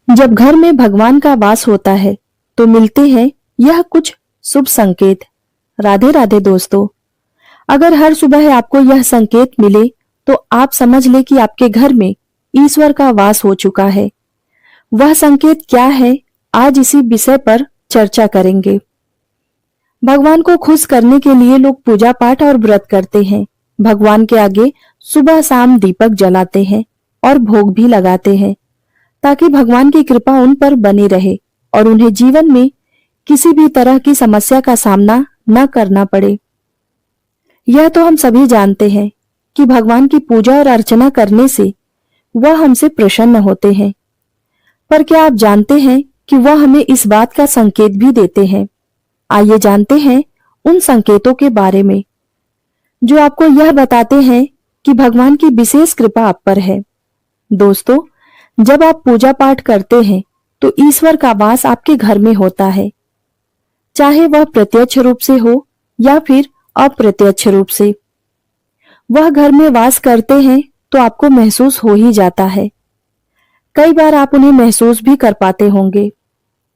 जब घर में भगवान का वास होता है तो मिलते हैं यह कुछ शुभ संकेत। राधे राधे दोस्तों। अगर हर सुबह आपको यह संकेत मिले तो आप समझ ले कि आपके घर में ईश्वर का वास हो चुका है। वह संकेत क्या है, आज इसी विषय पर चर्चा करेंगे। भगवान को खुश करने के लिए लोग पूजा पाठ और व्रत करते हैं। भगवान के आगे सुबह शाम दीपक जलाते हैं और भोग भी लगाते हैं ताकि भगवान की कृपा उन पर बनी रहे और उन्हें जीवन में किसी भी तरह की समस्या का सामना न करना पड़े। यह तो हम सभी जानते हैं कि भगवान की पूजा और अर्चना करने से वह हमसे प्रसन्न होते हैं, पर क्या आप जानते हैं कि वह हमें इस बात का संकेत भी देते हैं। आइए जानते हैं उन संकेतों के बारे में जो आपको यह बताते हैं कि भगवान की विशेष कृपा आप पर है। दोस्तों, जब आप पूजा पाठ करते हैं तो ईश्वर का वास आपके घर में होता है, चाहे वह प्रत्यक्ष रूप से हो या फिर अप्रत्यक्ष रूप से। वह घर में वास करते हैं तो आपको महसूस हो ही जाता है। कई बार आप उन्हें महसूस भी कर पाते होंगे।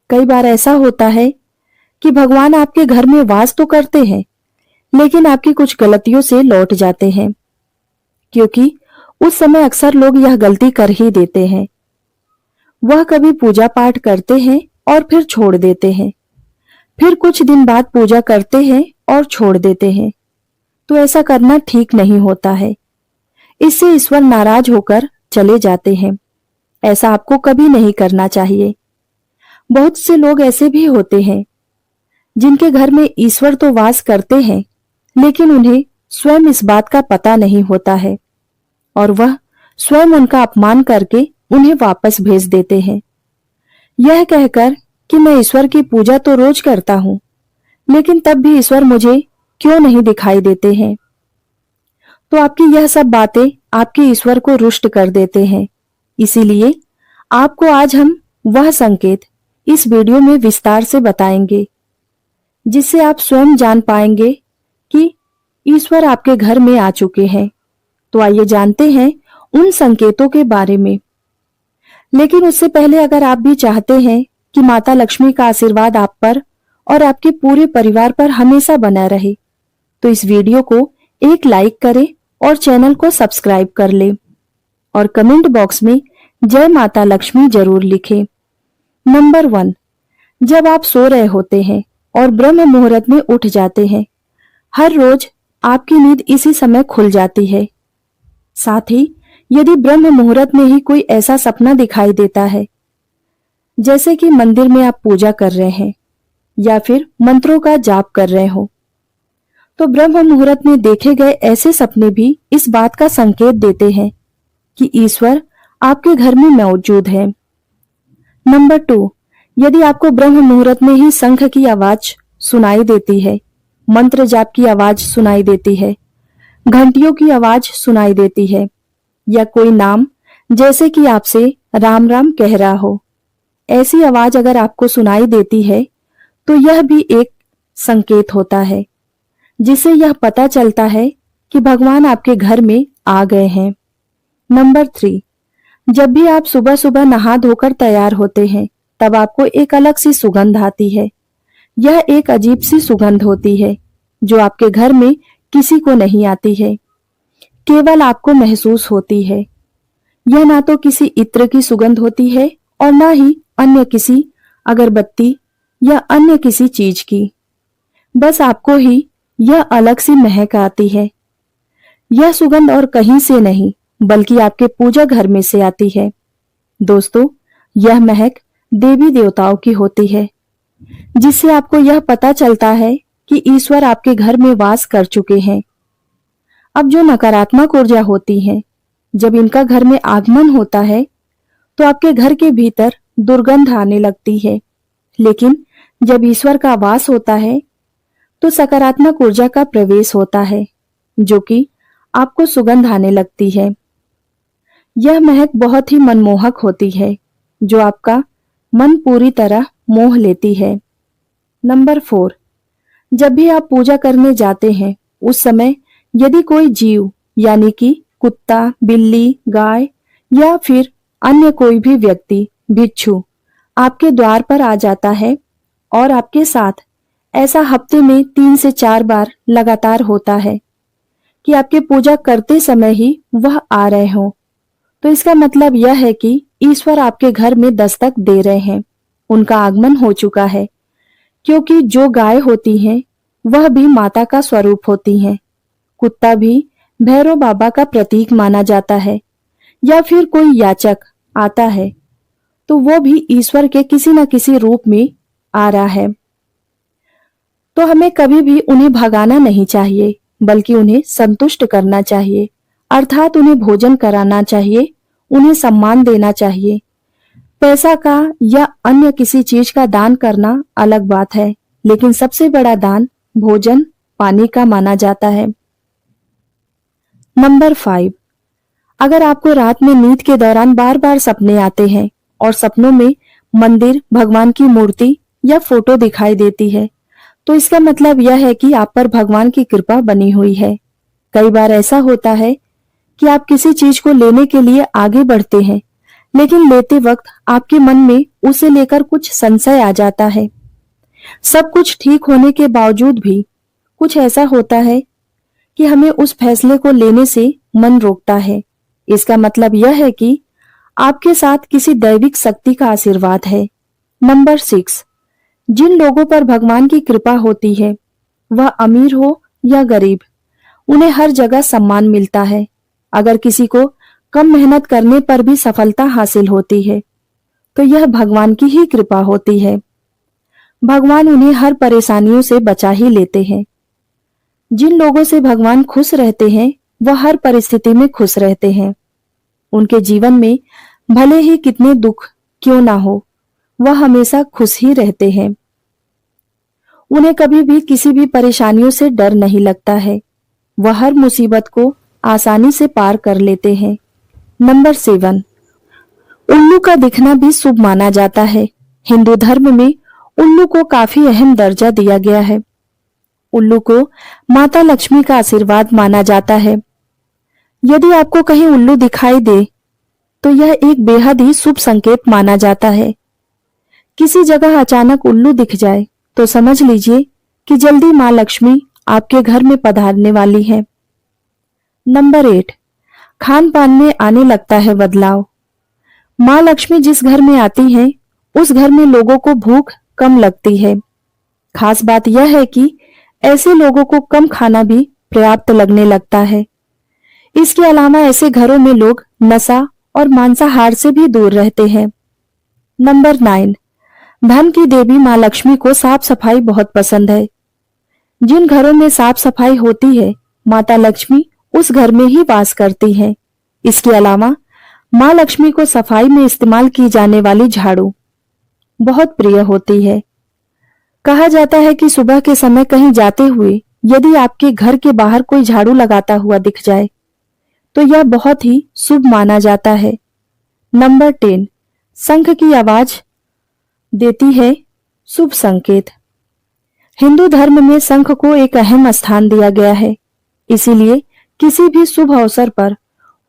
कई बार ऐसा होता है कि भगवान आपके घर में वास तो करते हैं लेकिन आपकी कुछ गलतियों से लौट जाते हैं, क्योंकि उस समय अक्सर लोग यह गलती कर ही देते हैं। वह कभी पूजा पाठ करते हैं और फिर छोड़ देते हैं, फिर कुछ दिन बाद पूजा करते हैं और छोड़ देते हैं। तो ऐसा करना ठीक नहीं होता है। इससे ईश्वर नाराज होकर चले जाते हैं। ऐसा आपको कभी नहीं करना चाहिए। बहुत से लोग ऐसे भी होते हैं जिनके घर में ईश्वर तो वास करते हैं लेकिन उन्हें स्वयं इस बात का पता नहीं होता है और वह स्वयं उनका अपमान करके उन्हें वापस भेज देते हैं, यह कहकर कि मैं ईश्वर की पूजा तो रोज करता हूं लेकिन तब भी ईश्वर मुझे क्यों नहीं दिखाई देते हैं। तो आपकी यह सब बातें आपके ईश्वर को रुष्ट कर देते हैं। इसीलिए आपको आज हम वह संकेत इस वीडियो में विस्तार से बताएंगे जिससे आप स्वयं जान पाएंगे कि ईश्वर आपके घर में आ चुके हैं। तो आइए जानते हैं उन संकेतों के बारे में। लेकिन उससे पहले अगर आप भी चाहते हैं कि माता लक्ष्मी का आशीर्वाद आप पर और आपके पूरे परिवार पर हमेशा बना रहे तो इस वीडियो को एक लाइक करें और चैनल को सब्सक्राइब कर लें और कमेंट बॉक्स में जय माता लक्ष्मी जरूर लिखें। नंबर 1, जब आप सो रहे होते हैं और ब्रह्म मुहूर्त में उठ जाते हैं। हर रोज आपकी नींद इसी समय खुल जाती है। साथ ही यदि ब्रह्म मुहूर्त में ही कोई ऐसा सपना दिखाई देता है जैसे कि मंदिर में आप पूजा कर रहे हैं या फिर मंत्रों का जाप कर रहे हो, तो ब्रह्म मुहूर्त में देखे गए ऐसे सपने भी इस बात का संकेत देते हैं कि ईश्वर आपके घर में मौजूद है। नंबर 2, यदि आपको ब्रह्म मुहूर्त में ही शंख की आवाज सुनाई देती है, मंत्र जाप की आवाज सुनाई देती है, घंटियों की आवाज सुनाई देती है या कोई नाम जैसे कि आपसे राम राम कह रहा हो, ऐसी आवाज अगर आपको सुनाई देती है तो यह भी एक संकेत होता है जिससे यह पता चलता है कि भगवान आपके घर में आ गए हैं। नंबर 3, जब भी आप सुबह सुबह नहा धोकर तैयार होते हैं तब आपको एक अलग सी सुगंध आती है। यह एक अजीब सी सुगंध होती है जो आपके घर में किसी को नहीं आती है, केवल आपको महसूस होती है। यह ना तो किसी इत्र की सुगंध होती है और ना ही अन्य किसी अगरबत्ती या अन्य किसी चीज की, बस आपको ही यह अलग सी महक आती है। यह सुगंध और कहीं से नहीं बल्कि आपके पूजा घर में से आती है। दोस्तों, यह महक देवी देवताओं की होती है जिससे आपको यह पता चलता है कि ईश्वर आपके घर में वास कर चुके हैं। अब जो नकारात्मक ऊर्जा होती है, जब इनका घर में आगमन होता है तो आपके घर के भीतर दुर्गंध आने लगती है, लेकिन जब ईश्वर का वास होता है तो सकारात्मक ऊर्जा का प्रवेश होता है जो कि आपको सुगंध आने लगती है। यह महक बहुत ही मनमोहक होती है जो आपका मन पूरी तरह मोह लेती है। नंबर 4, जब भी आप पूजा करने जाते हैं उस समय यदि कोई जीव यानी कि कुत्ता, बिल्ली, गाय या फिर अन्य कोई भी व्यक्ति भिक्षु आपके द्वार पर आ जाता है और आपके साथ ऐसा हफ्ते में 3 से 4 बार लगातार होता है कि आपके पूजा करते समय ही वह आ रहे हों, तो इसका मतलब यह है कि ईश्वर आपके घर में दस्तक दे रहे हैं, उनका आगमन हो चुका है। क्योंकि जो गाय होती हैं वह भी माता का स्वरूप होती हैं। कुत्ता भी भैरव बाबा का प्रतीक माना जाता है, या फिर कोई याचक आता है तो वो भी ईश्वर के किसी न किसी रूप में आ रहा है। तो हमें कभी भी उन्हें भगाना नहीं चाहिए, बल्कि उन्हें संतुष्ट करना चाहिए, अर्थात उन्हें भोजन कराना चाहिए, उन्हें सम्मान देना चाहिए। पैसा का या अन्य किसी चीज का दान करना अलग बात है, लेकिन सबसे बड़ा दान भोजन पानी का माना जाता है। नंबर 5, अगर आपको रात में नींद के दौरान बार बार सपने आते हैं और सपनों में मंदिर, भगवान की मूर्ति या फोटो दिखाई देती है, तो इसका मतलब यह है कि आप पर भगवान की कृपा बनी हुई है। कई बार ऐसा होता है कि आप किसी चीज को लेने के लिए आगे बढ़ते हैं, लेकिन लेते वक्त आपके मन में उसे लेकर कुछ संशय आ जाता है। सब कुछ ठीक होने के बावजूद भी कुछ ऐसा होता है कि हमें उस फैसले को लेने से मन रोकता है। इसका मतलब यह है कि आपके साथ किसी दैविक शक्ति का आशीर्वाद है। नंबर 6, जिन लोगों पर भगवान की कृपा होती है, वह अमीर हो या गरीब, उन्हें हर जगह सम्मान मिलता है। अगर किसी को कम मेहनत करने पर भी सफलता हासिल होती है, तो यह भगवान की ही कृपा होती है। भगवान उन्हें हर परेशानियों से बचा ही लेते हैं। जिन लोगों से भगवान खुश रहते हैं, वह हर परिस्थिति में खुश रहते हैं। उनके जीवन में भले ही कितने दुख क्यों ना हो, वह हमेशा खुश ही रहते हैं। उन्हें कभी भी किसी भी परेशानियों से डर नहीं लगता है। वह हर मुसीबत को आसानी से पार कर लेते हैं। नंबर 7, उल्लू का दिखना भी शुभ माना जाता है। हिंदू धर्म में उल्लू को काफी अहम दर्जा दिया गया है। उल्लू को माता लक्ष्मी का आशीर्वाद माना जाता है। यदि आपको कहीं उल्लू दिखाई दे, तो यह एक बेहद ही शुभ संकेत माना जाता है। किसी जगह अचानक उल्लू दिख जाए तो समझ लीजिए कि जल्दी मां लक्ष्मी आपके घर में पधारने वाली है। नंबर 8, खान पान में आने लगता है बदलाव। मां लक्ष्मी जिस घर में आती हैं, उस घर में लोगों को भूख कम लगती है। खास बात यह है कि ऐसे लोगों को कम खाना भी पर्याप्त लगने लगता है। इसके अलावा ऐसे घरों में लोग नशा और मांसाहार से भी दूर रहते हैं। नंबर 9, धन की देवी मां लक्ष्मी को साफ सफाई बहुत पसंद है। जिन घरों में साफ सफाई होती है, माता लक्ष्मी उस घर में ही वास करती हैं। इसके अलावा मां लक्ष्मी को सफाई में इस्तेमाल की जाने वाली झाड़ू बहुत प्रिय होती है। कहा जाता है कि सुबह के समय कहीं जाते हुए यदि आपके घर के बाहर कोई झाड़ू लगाता हुआ दिख जाए, तो यह बहुत ही शुभ माना जाता है। नंबर 10, शंख की आवाज देती है शुभ संकेत। हिंदू धर्म में शंख को एक अहम स्थान दिया गया है। इसीलिए किसी भी शुभ अवसर पर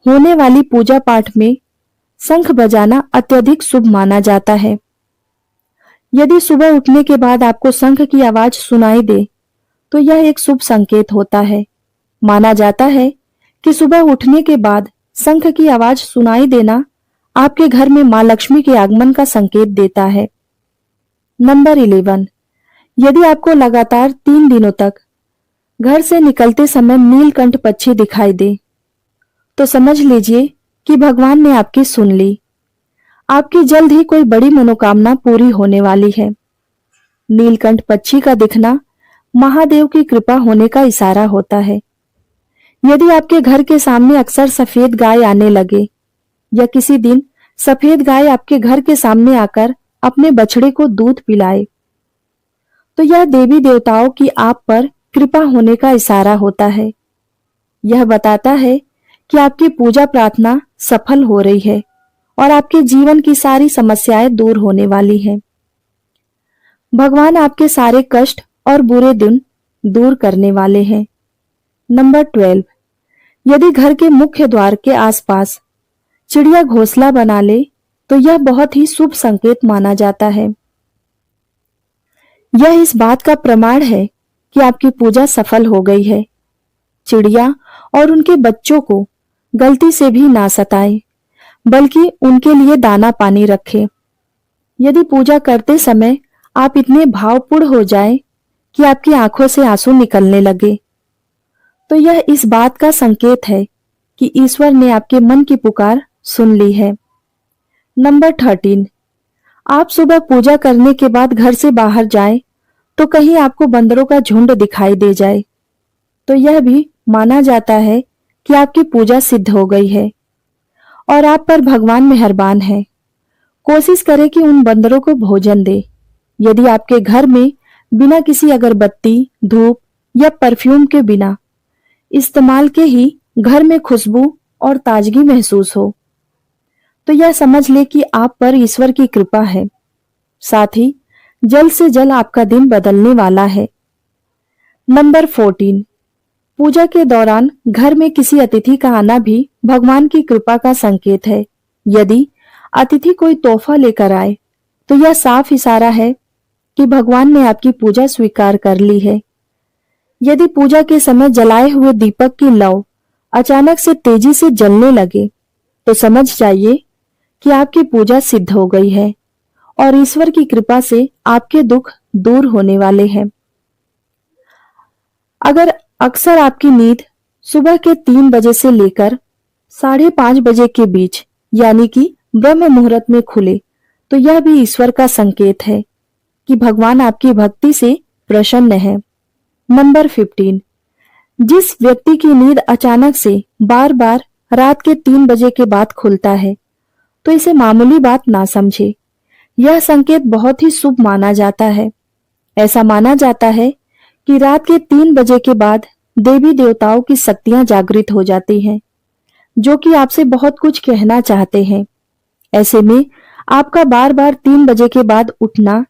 होने वाली पूजा पाठ में शंख बजाना अत्यधिक शुभ माना जाता है। यदि सुबह उठने के बाद आपको शंख की आवाज सुनाई दे, तो यह एक शुभ संकेत होता है। माना जाता है कि सुबह उठने के बाद शंख की आवाज सुनाई देना आपके घर में मां लक्ष्मी के आगमन का संकेत देता है। नंबर 11, यदि आपको लगातार 3 दिनों तक घर से निकलते समय नीलकंठ पक्षी दिखाई दे, तो समझ लीजिए कि भगवान ने आपकी सुन ली। आपकी जल्द ही कोई बड़ी मनोकामना पूरी होने वाली है। नीलकंठ पक्षी का दिखना महादेव की कृपा होने का इशारा होता है। यदि आपके घर के सामने अक्सर सफेद गाय आने लगे, या किसी दिन सफेद गाय आपके घर के सामने आकर अपने बछड़े को दूध पिलाए, तो यह देवी देवताओं की आप पर कृपा होने का इशारा होता है। यह बताता है कि आपकी पूजा प्रार्थना सफल हो रही है और आपके जीवन की सारी समस्याएं दूर होने वाली हैं। भगवान आपके सारे कष्ट और बुरे दिन दूर करने वाले हैं। नंबर 12, यदि घर के मुख्य द्वार के आसपास चिड़िया घोंसला बना ले तो यह बहुत ही शुभ संकेत माना जाता है। यह इस बात का प्रमाण है कि आपकी पूजा सफल हो गई है। चिड़िया और उनके बच्चों को गलती से भी ना सताएं, बल्कि उनके लिए दाना पानी रखें। यदि पूजा करते समय आप इतने भावपूर्ण हो जाएं कि आपकी आंखों से आंसू निकलने लगे, तो यह इस बात का संकेत है कि ईश्वर ने आपके मन की पुकार सुन ली है। नंबर 13, आप सुबह पूजा करने के बाद घर से बाहर जाएं तो कहीं आपको बंदरों का झुंड दिखाई दे जाए, तो यह भी माना जाता है कि आपकी पूजा सिद्ध हो गई है और आप पर भगवान मेहरबान है। कोशिश करें कि उन बंदरों को भोजन दे। यदि आपके घर में बिना किसी अगरबत्ती, धूप या परफ्यूम के बिना इस्तेमाल के ही घर में खुशबू और ताजगी महसूस हो, तो यह समझ ले कि आप पर ईश्वर की कृपा है। साथ ही जल्द से जल्द आपका दिन बदलने वाला है। नंबर 14, पूजा के दौरान घर में किसी अतिथि का आना भी भगवान की कृपा का संकेत है। यदि अतिथि कोई तोहफा लेकर आए, तो यह साफ इशारा है कि भगवान ने आपकी पूजा स्वीकार कर ली है। यदि पूजा के समय जलाए हुए दीपक की लौ अचानक से तेजी से जलने लगे, तो समझ जाइए कि आपकी पूजा सिद्ध हो गई है और ईश्वर की कृपा से आपके दुख दूर होने वाले हैं। अगर अक्सर आपकी नींद सुबह के 3 बजे से लेकर 5:30 बजे के बीच यानी कि ब्रह्म मुहूर्त में खुले, तो यह भी ईश्वर का संकेत है कि भगवान आपकी भक्ति से प्रसन्न है। नंबर 15, जिस व्यक्ति की नींद अचानक से बार बार रात के 3 बजे के बाद खुलता है, तो इसे मामूली बात ना समझे। यह संकेत बहुत ही शुभ माना जाता है। ऐसा माना जाता है कि रात के 3 बजे के बाद देवी देवताओं की शक्तियां जागृत हो जाती हैं, जो कि आपसे बहुत कुछ कहना चाहते हैं। ऐसे में आपका बार बार 3 बजे के बाद उठना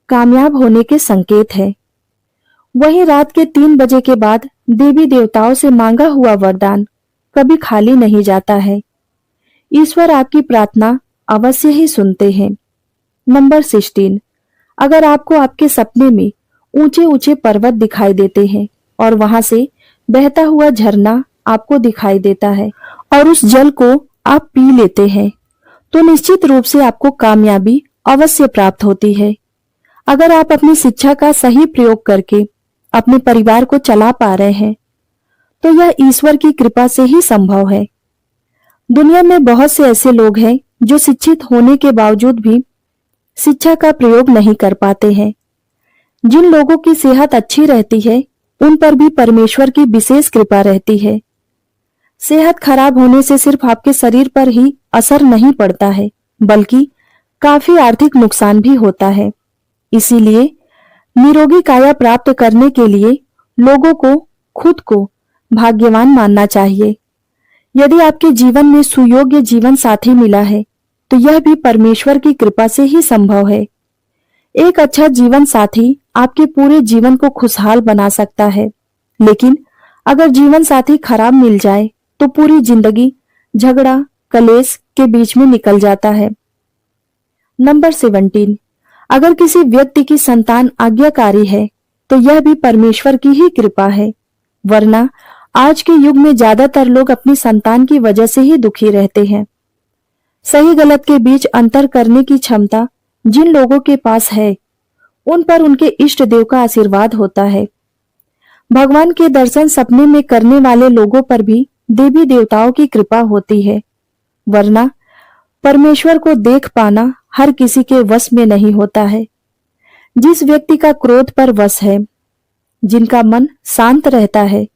कामयाब होने के संकेत है। वहीं रात के 3 बजे के बाद देवी देवताओं से मांगा हुआ वरदान कभी खाली नहीं जाता है। ईश्वर आपकी प्रार्थना अवश्य ही सुनते हैं। नंबर 16, अगर आपको आपके सपने में ऊंचे ऊंचे पर्वत दिखाई देते हैं और वहां से बहता हुआ झरना आपको दिखाई देता है और उस जल को आप पी लेते हैं, तो निश्चित रूप से आपको कामयाबी अवश्य प्राप्त होती है। अगर आप अपनी शिक्षा का सही प्रयोग करके अपने परिवार को चला पा रहे हैं, तो यह ईश्वर की कृपा से ही संभव है। दुनिया में बहुत से ऐसे लोग हैं जो शिक्षित होने के बावजूद भी शिक्षा का प्रयोग नहीं कर पाते हैं। जिन लोगों की सेहत अच्छी रहती है, उन पर भी परमेश्वर की विशेष कृपा रहती है। सेहत खराब होने से सिर्फ आपके शरीर पर ही असर नहीं पड़ता है, बल्कि काफी आर्थिक नुकसान भी होता है। इसीलिए निरोगी काया प्राप्त करने के लिए लोगों को खुद को भाग्यवान मानना चाहिए। यदि आपके जीवन में सुयोग्य जीवन साथी मिला है, तो यह भी परमेश्वर की कृपा से ही संभव है। एक अच्छा जीवन साथी आपके पूरे जीवन को खुशहाल बना सकता है, लेकिन अगर जीवन साथी खराब मिल जाए, तो पूरी जिंदगी झगड़ा कलेश के बीच में निकल जाता है। नंबर 17, अगर किसी व्यक्ति की संतान आज्ञाकारी है, तो यह भी परमेश्वर की ही कृपा है, वरना आज के युग में ज्यादातर लोग अपनी संतान की वजह से ही दुखी रहते हैं। सही गलत के बीच अंतर करने की क्षमता जिन लोगों के पास है, उन पर उनके इष्ट देव का आशीर्वाद होता है। भगवान के दर्शन सपने में करने वाले लोगों पर भी देवी देवताओं की कृपा होती है, वरना परमेश्वर को देख पाना हर किसी के वश में नहीं होता है। जिस व्यक्ति का क्रोध पर वश है, जिनका मन शांत रहता है,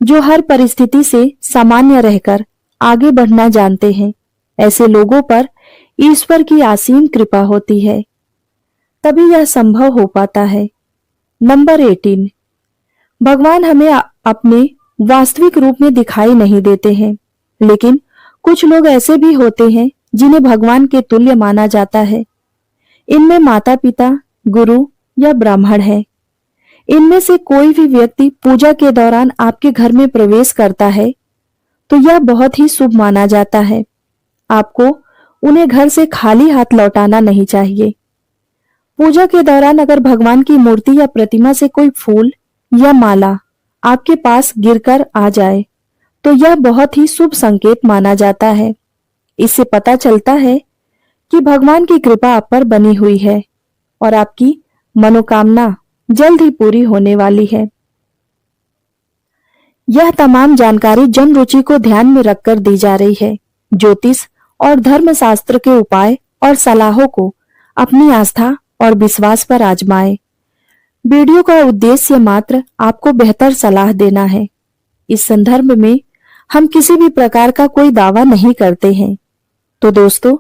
जो हर परिस्थिति से सामान्य रहकर आगे बढ़ना जानते हैं, ऐसे लोगों पर ईश्वर की असीम कृपा होती है। तभी यह संभव हो पाता है। नंबर 18, भगवान हमें अपने वास्तविक रूप में दिखाई नहीं देते हैं, लेकिन कुछ लोग ऐसे भी होते हैं जिन्हें भगवान के तुल्य माना जाता है। इनमें माता पिता, गुरु या ब्राह्मण है। इनमें से कोई भी व्यक्ति पूजा के दौरान आपके घर में प्रवेश करता है, तो यह बहुत ही शुभ माना जाता है। आपको उन्हें घर से खाली हाथ लौटाना नहीं चाहिए। पूजा के दौरान अगर भगवान की मूर्ति या प्रतिमा से कोई फूल या माला आपके पास गिरकर आ जाए तो यह बहुत ही शुभ संकेत माना जाता है। इससे पता चलता है कि भगवान की कृपा आप पर बनी हुई है और आपकी मनोकामना जल्द ही पूरी होने वाली है। यह तमाम जानकारी जन रुचि को ध्यान में रखकर दी जा रही है। ज्योतिष और धर्मशास्त्र के उपाय और सलाहों को अपनी आस्था और विश्वास पर आजमाएं। वीडियो का उद्देश्य मात्र आपको बेहतर सलाह देना है। इस संदर्भ में हम किसी भी प्रकार का कोई दावा नहीं करते हैं। तो दोस्तों,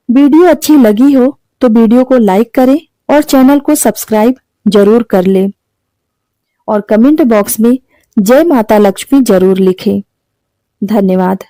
वीडियो अच्छी लगी हो तो वीडियो को लाइक करें और चैनल को सब्सक्राइब जरूर कर लें और कमेंट बॉक्स में जय माता लक्ष्मी जरूर लिखें। धन्यवाद।